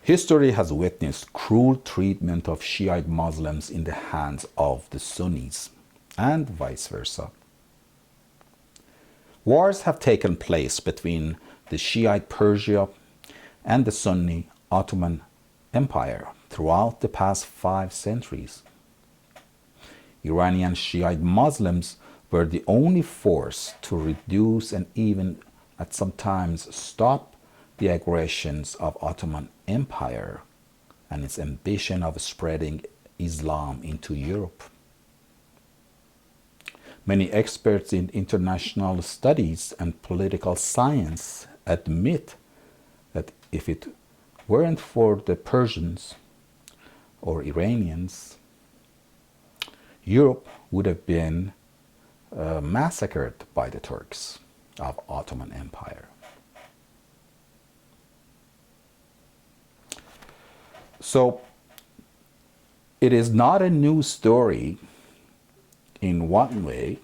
History has witnessed cruel treatment of Shiite Muslims in the hands of the Sunnis, and vice versa. Wars have taken place between the Shiite Persia and the Sunni Ottoman Empire throughout the past 5 centuries. Iranian Shiite Muslims were the only force to reduce and even at some times stop the aggressions of Ottoman Empire and its ambition of spreading Islam into Europe. Many experts in international studies and political science admit that if it weren't for the Persians or Iranians, Europe would have been massacred by the Turks of Ottoman Empire. So it is not a new story in one way,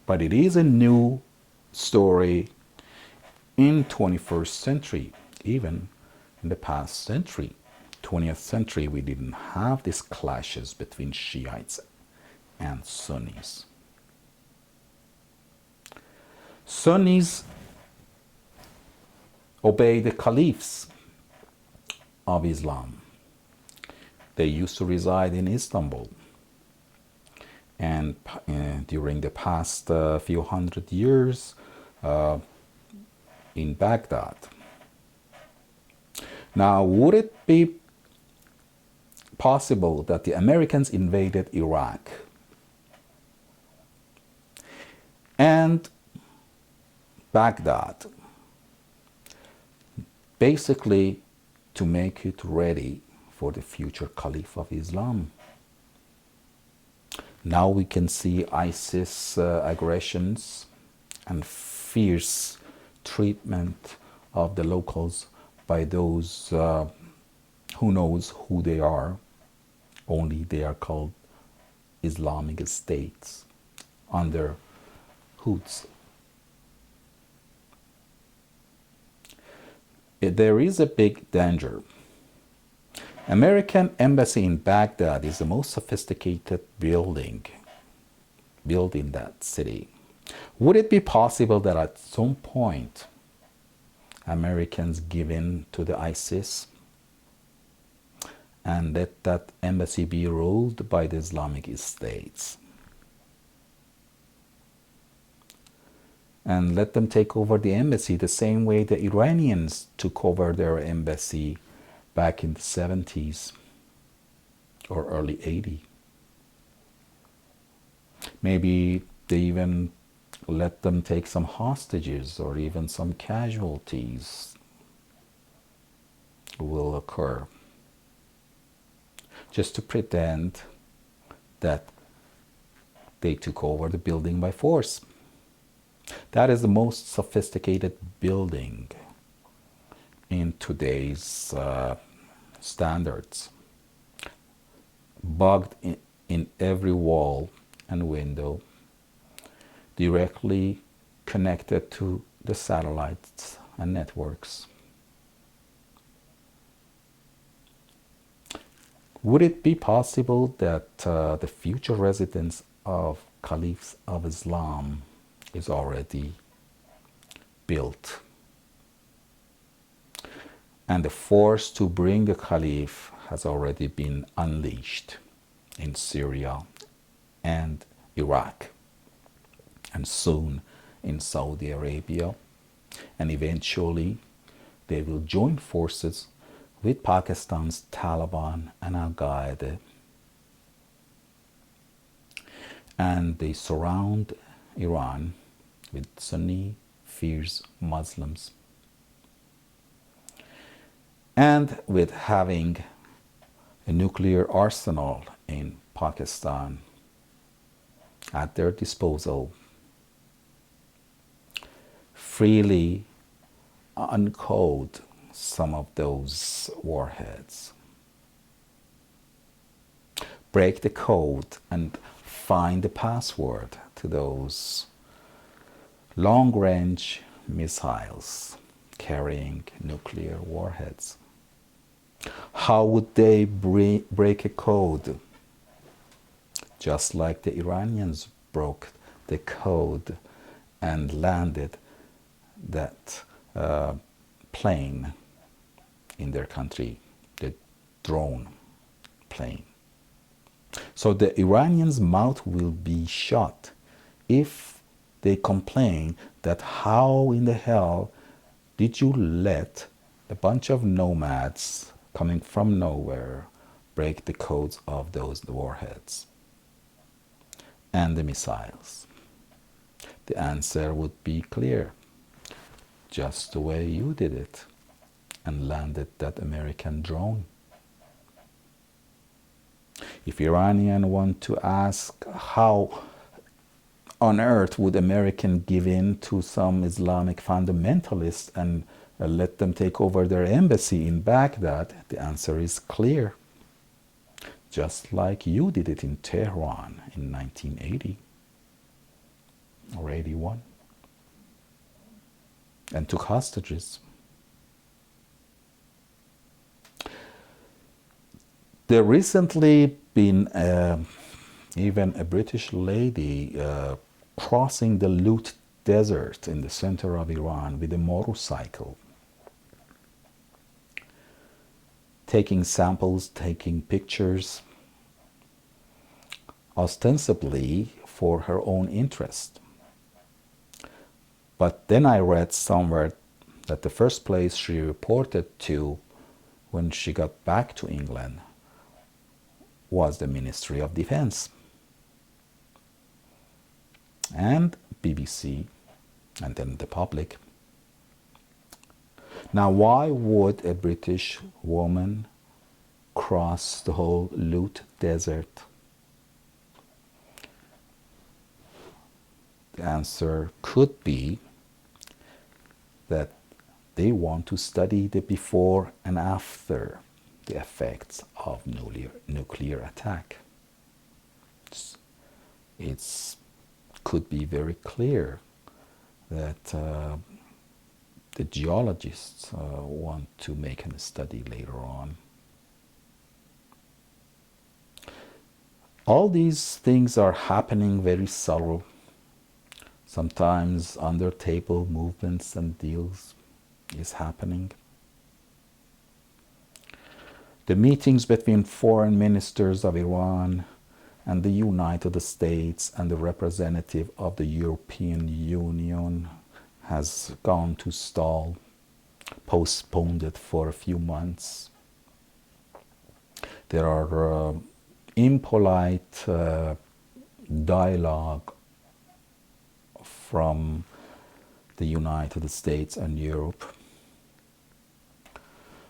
but it is a new story in 21st century. Even in the past century, 20th century, we didn't have these clashes between Shiites and Sunnis. Sunnis obey the caliphs of Islam. They used to reside in Istanbul, and during the past few hundred years in Baghdad. Now, would it be possible that the Americans invaded Iraq and Baghdad basically to make it ready for the future Caliph of Islam? Now we can see ISIS aggressions and fierce treatment of the locals by those who knows who they are. Only they are called Islamic states under hoods. There is a big danger. American embassy in Baghdad is the most sophisticated building built in that city. Would it be possible that at some point Americans give in to the ISIS and let that embassy be ruled by the Islamic states? And let them take over the embassy the same way the Iranians took over their embassy back in the 70s or early 80s. Maybe they even let them take some hostages or even some casualties will occur, just to pretend that they took over the building by force. That is the most sophisticated building in today's standards. Bugged in every wall and window, directly connected to the satellites and networks. Would it be possible that the future residence of Caliphs of Islam is already built, and the force to bring the Caliph has already been unleashed in Syria and Iraq, and soon in Saudi Arabia, and eventually they will join forces with Pakistan's Taliban and Al-Qaeda, and they surround Iran with Sunni fierce Muslims, and with having a nuclear arsenal in Pakistan at their disposal, freely uncode some of those warheads, break the code and find the password to those long-range missiles carrying nuclear warheads. How would they break a code? Just like the Iranians broke the code and landed that plane in their country, the drone plane. So the Iranians' mouth will be shut if they complain that how in the hell did you let a bunch of nomads coming from nowhere break the codes of those warheads and the missiles? The answer would be clear. Just the way you did it and landed that American drone. If Iranians want to ask how on earth would American give in to some Islamic fundamentalists and let them take over their embassy in Baghdad, the answer is clear. Just like you did it in Tehran in 1980 or 81 and took hostages. There recently been even a British lady crossing the Lut Desert in the center of Iran with a motorcycle, taking samples, taking pictures, ostensibly for her own interest. But then I read somewhere that the first place she reported to when she got back to England was the Ministry of Defense and BBC and then the public. Now, why would a British woman cross the whole Lut Desert? The answer could be that they want to study the before and after the effects of nuclear attack. It could be very clear that the geologists want to make a study later on. All these things are happening very subtle, sometimes under table movements and deals is happening. The meetings between foreign ministers of Iran and the United States and the representative of the European Union has gone to stall, postponed it for a few months. There are impolite dialogue from the United States and Europe.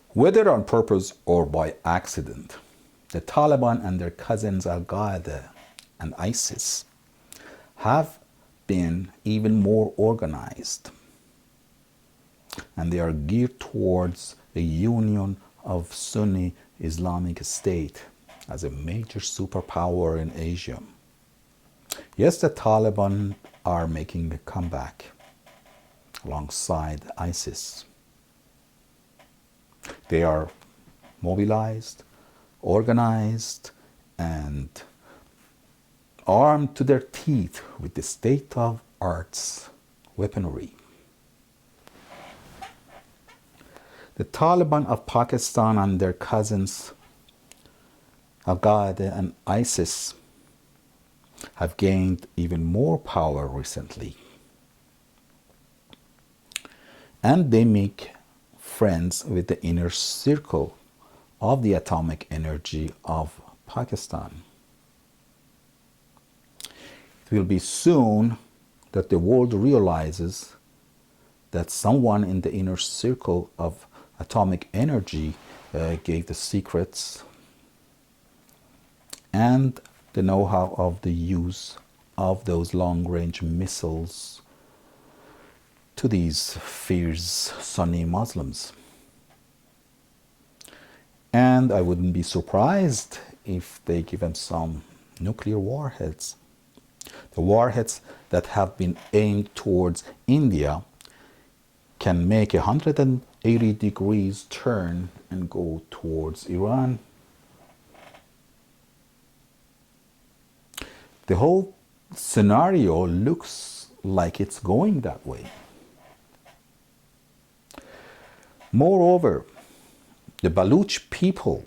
Whether on purpose or by accident, the Taliban and their cousins Al-Qaeda and ISIS have been even more organized, and they are geared towards a union of Sunni Islamic State as a major superpower in Asia. Yes, the Taliban are making a comeback alongside ISIS. They are mobilized, organized, and armed to their teeth with the state-of-the-art weaponry. The Taliban of Pakistan and their cousins Al-Qaeda and ISIS have gained even more power recently. And they make friends with the inner circle of the atomic energy of Pakistan. It will be soon that the world realizes that someone in the inner circle of atomic energy gave the secrets and the know-how of the use of those long-range missiles to these fierce Sunni Muslims. And I wouldn't be surprised if they give them some nuclear warheads. The warheads that have been aimed towards India can make 120 80 degrees turn and go towards Iran. The whole scenario looks like it's going that way. Moreover, the Baluch people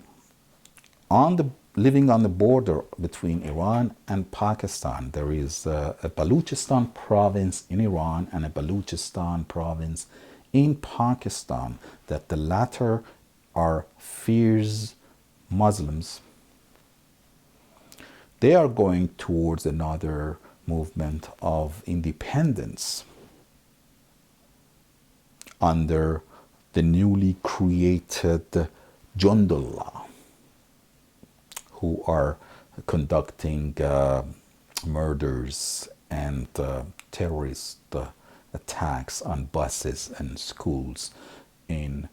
living on the border between Iran and Pakistan, there is a Baluchistan province in Iran and a Baluchistan province in Pakistan, that the latter are fierce Muslims. They are going towards another movement of independence under the newly created Jundullah, who are conducting murders and terrorist attacks on buses and schools in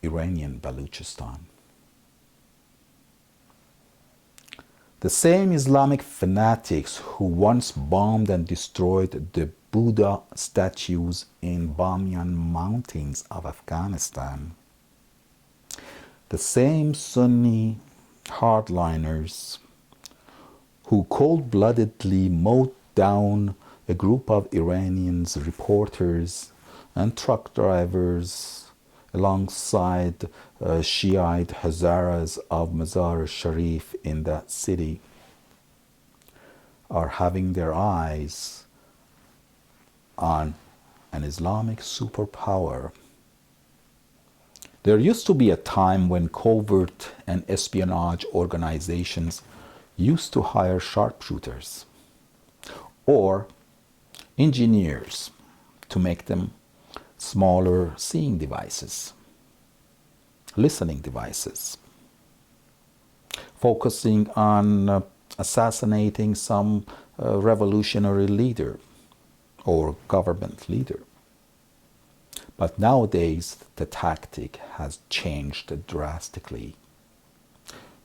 Iranian Baluchistan. The same Islamic fanatics who once bombed and destroyed the Buddha statues in Bamiyan mountains of Afghanistan, the same Sunni hardliners who cold-bloodedly mowed down a group of Iranians, reporters and truck drivers alongside Shiite Hazaras of Mazar-e-Sharif in that city, are having their eyes on an Islamic superpower. There used to be a time when covert and espionage organizations used to hire sharpshooters or engineers to make them smaller seeing devices, listening devices, focusing on assassinating some revolutionary leader or government leader. But nowadays, the tactic has changed drastically.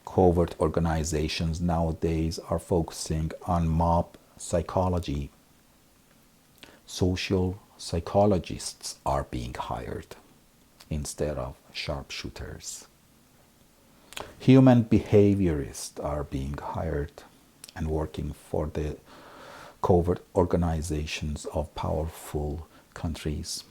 Covert organizations nowadays are focusing on mob psychology. Social psychologists are being hired instead of sharpshooters. Human behaviorists are being hired and working for the covert organizations of powerful countries.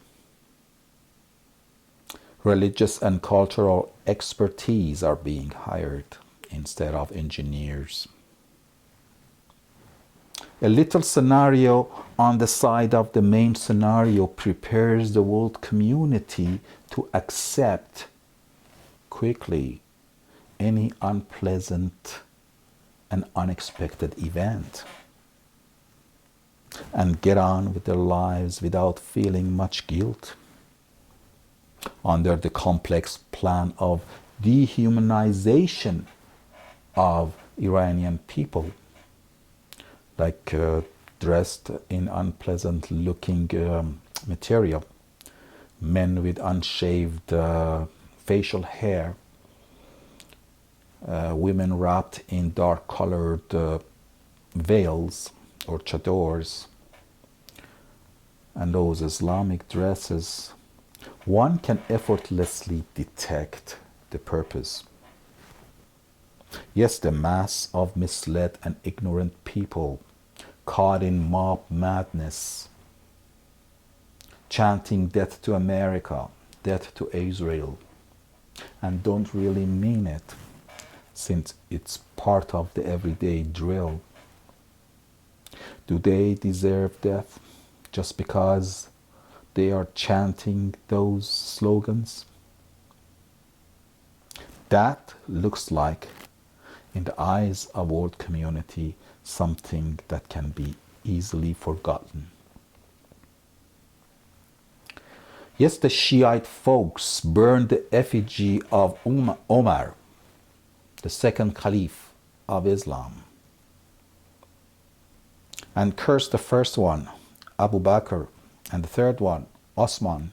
Religious and cultural expertise are being hired instead of engineers. A little scenario on the side of the main scenario prepares the world community to accept quickly any unpleasant and unexpected event and get on with their lives without feeling much guilt under the complex plan of dehumanization of Iranian people, like dressed in unpleasant looking material, men with unshaved facial hair, women wrapped in dark colored veils or chadors, and those Islamic dresses. One can effortlessly detect the purpose. Yes, the mass of misled and ignorant people caught in mob madness, chanting death to America, death to Israel, and don't really mean it, since it's part of the everyday drill. Do they deserve death just because they are chanting those slogans? That looks like, in the eyes of world community, something that can be easily forgotten. Yes, the Shiite folks burned the effigy of Omar, the second caliph of Islam, and cursed the first one, Abu Bakr, and the third one, Osman,